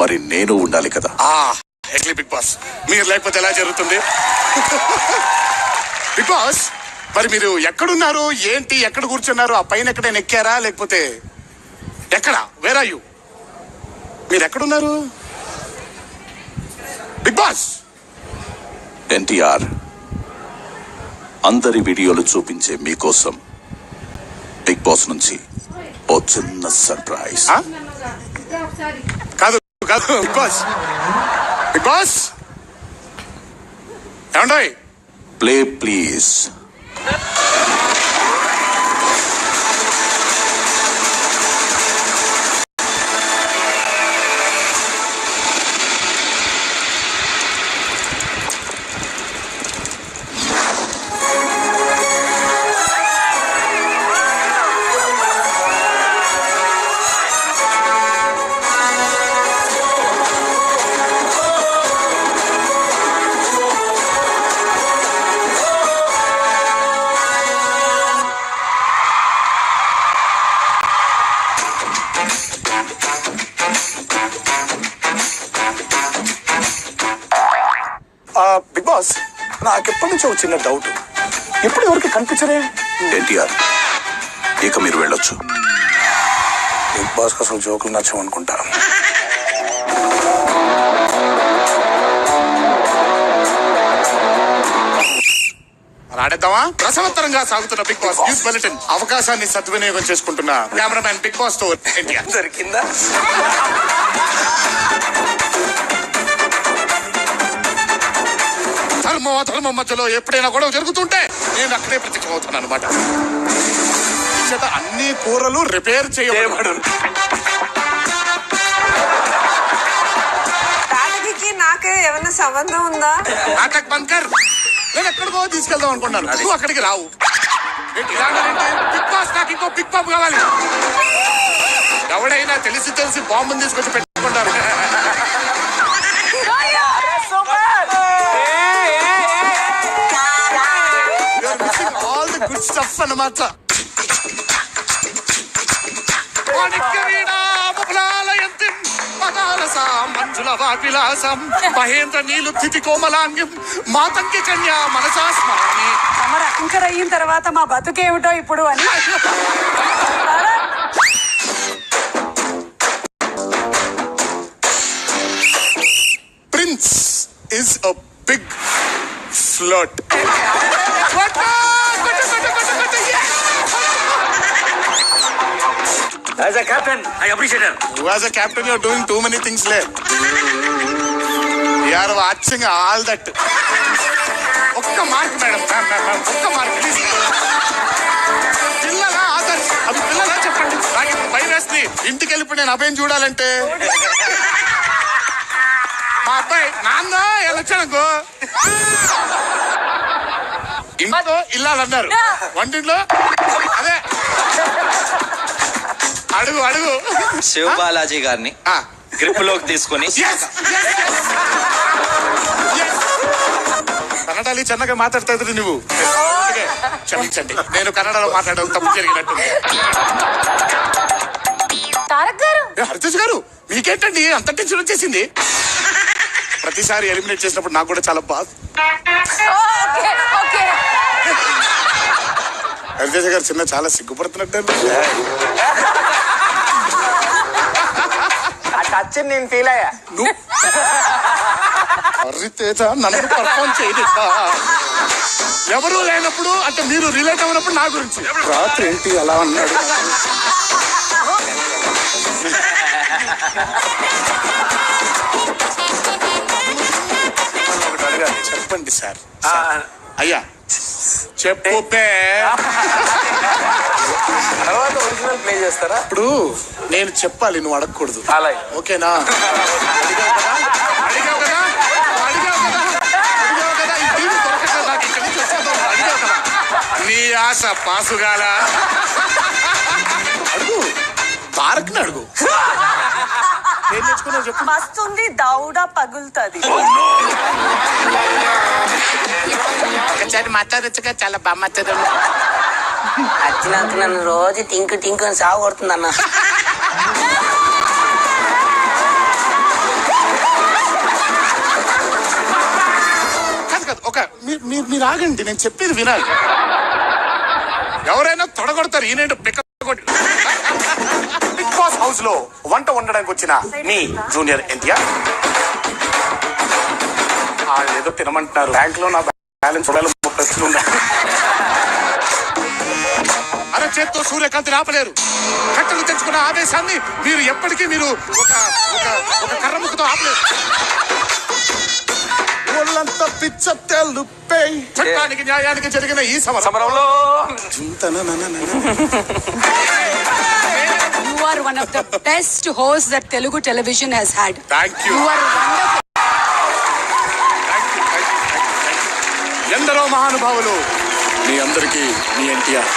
మరి నేను ఉండాలి కదా. బిగ్ బాస్ మీరు లేకపోతే ఎలా జరుగుతుంది? బిగ్ బాస్ మరి మీరు ఎక్కడున్నారు ఏంటి, ఎక్కడ కూర్చున్నారు? ఆ పైన ఎక్కడైనా ఎక్కారా లేకపోతే ఎక్కడ? Where are you? మీరు ఎక్కడున్నారు బిగ్ బాస్? ఎన్టీఆర్ అందరి వీడియోలు చూపించే మీకోసం బిగ్ బాస్ నుంచి ఓ చిన్న సర్ప్రైజ్. కాదు కాదు బిగ్ బాస్, బిగ్ బాస్ ఏమండోయ్? Play please. బిగ్ బాస్ నాకెప్పటి నుంచో చిన్న డౌట్, ఎప్పుడు ఎవరికి కనిపించరే? ఎన్టీఆర్ ఇక మీరు వెళ్ళొచ్చు. బిగ్ బాస్ అసలు జోకులు నచ్చమనుకుంటా. ఆడేద్దామా? రసవత్తరంగా సాగుతున్న బిగ్ బాస్ న్యూస్ బులెటిన్ అవకాశాన్ని సద్వినియోగం చేసుకుంటున్న కెమెరామ్యాన్ బిగ్ బాస్ తో ఎన్టీఆర్. దొరికిందా? ధర్మం మధ్యలో ఎప్పుడైనా గొడవ జరుగుతుంటే నేను అక్కడే ప్రత్యక్షమవుతాను అనమాట. అన్ని కూరలు రిపేర్ చేయబడు. నాకే ఏమన్నా సంబంధం ఉందా? నాటక్ బంకర్, నేను ఎక్కడికో తీసుకెళ్దాం అనుకున్నాను, నువ్వు అక్కడికి రావు. బిగ్ బాస్ నాకు ఇంకో బిగ్ బాబు కావాలి. ఎవడైనా తెలిసి బాంబుని తీసుకొచ్చి పెట్టుకుంటారు. ఆల్ ది గుడ్ స్టఫ్ అన్నమాట. మంజుల వాపిలాసం మహేంద్ర నీలు స్థితి కోమలాంగ్యం మాతంకి కన్యా మనసా స్మరణి. మరి యాంకర్ అయిన తర్వాత మా బతుకేమిటో ఇప్పుడు అని. Prince is a big flirt. As a captain, I appreciate it. You as a captain, you are doing too many things le. You are watching all that. ఒక్క మార్క్ మేడం, ఒక్క మార్క్ ప్లీజ్. పిల్లలా ఆదర్శ్, అవి పిల్లలా చెప్పండి. నాకు ఇప్పుడు భయం వేస్తుంది. ఇంటికి వెళ్ళిపోయి నేను అభయం చూడాలంటే మా అబ్బాయి నాన్న వెళ్ళొచ్చానుకో ఇంట్లో ఇల్లాలన్నారు, వంటింట్లో అదే అడుగు అడుగు. శివ బాలాజీ గారిని గ్రిప్ లోకి తీసుకుని కన్నడలో చిన్నగా మాట్లాడుతుంది నువ్వు. క్షమించండి, నేను కన్నడలో మాట్లాడడం తప్పు జరిగినట్టు. తారక్ గారు, హరితేజ్ గారు మీకేంటండి అంత టెన్షన్ వచ్చేసింది? ప్రతిసారి ఎలిమినేట్ చేసినప్పుడు నాకు కూడా చాలా బాధ. హరితేజ్ గారు చిన్న చాలా సిగ్గుపడుతున్నట్టు. నేను ఫీల్ అయ్యా. హరితేజ నన్ను పర్ఫార్మ్ చేయదు. ఎవరు లేనప్పుడు అంటే మీరు రిలేట్ అవ్వనప్పుడు నా గురించి రాత్రి ఏంటి అలా అన్నాడు. చెప్పండి సార్. అయ్యా చెప్పు. తర్వాత ఒరిజినల్ ప్లే చేస్తారా? ఇప్పుడు నేను చెప్పాలి, నువ్వు అడగకూడదు. ఓకేనా? అడిగావు కదా నీ ఆశ పాసుగాల. అడుగు, తారక్ని అడుగు. ఏం నేర్చుకున్నావు చెప్పు. మస్తుంది దౌడ పగులుతుంది. ఒకసారి మాట్లాడచ్చుగా, చాలా బాగా మాట్లాడారు. వచ్చినాక నన్ను రోజు టింకు టింకు అని సాగు కొడుతుంది అన్న. మీరు ఆగండి, నేను చెప్పేది వినాలి. ఎవరైనా తొడగొడతారు, ఈయన బిగ్ బాస్ హౌస్ లో వంట వండడానికి వచ్చిన మీ జూనియర్ ఎన్టీఆర్. వాళ్ళు ఏదో తినమంటున్నారు, బ్యాంక్ లో నా బ్యాలెన్స్ 30 ఉన్నాయి. అరచేత్తో సూర్యకాంతిని ఆపలేరు. కట్టలు తెచ్చుకున్న ఆవేశాన్ని మీరు ఎప్పటికీ మీరు ఒక కర్ర ముక్కతో ఆపలేరు. ఒళ్ళంతా పిచ్చ తెలుపే. చట్టానికి న్యాయానికి జరిగిన ఈ సమరంలో You are one of the best hosts that Telugu television has had. Thank you. You are wonderful. ఎందరో మహానుభావులు, మీ అందరికీ మీ ఎన్టీఆర్.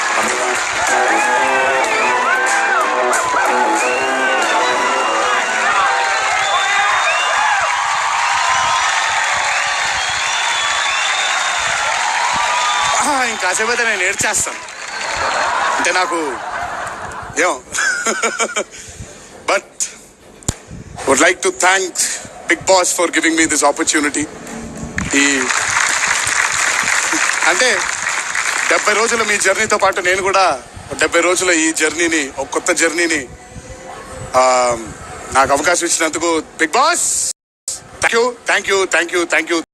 ఇంకాసేపు అయితే నేను ఏడ్చేస్తాను, అంటే నాకు ఏం but would like to thank Bigg Boss for giving me this opportunity. ఈ అంటే 70 రోజుల మీ జర్నీతో పాటు నేను కూడా 70 రోజుల ఈ జర్నీని, ఒక కొత్త జర్నీని నాకు అవకాశం ఇచ్చినందుకు బిగ్ బాస్ థ్యాంక్ యూ.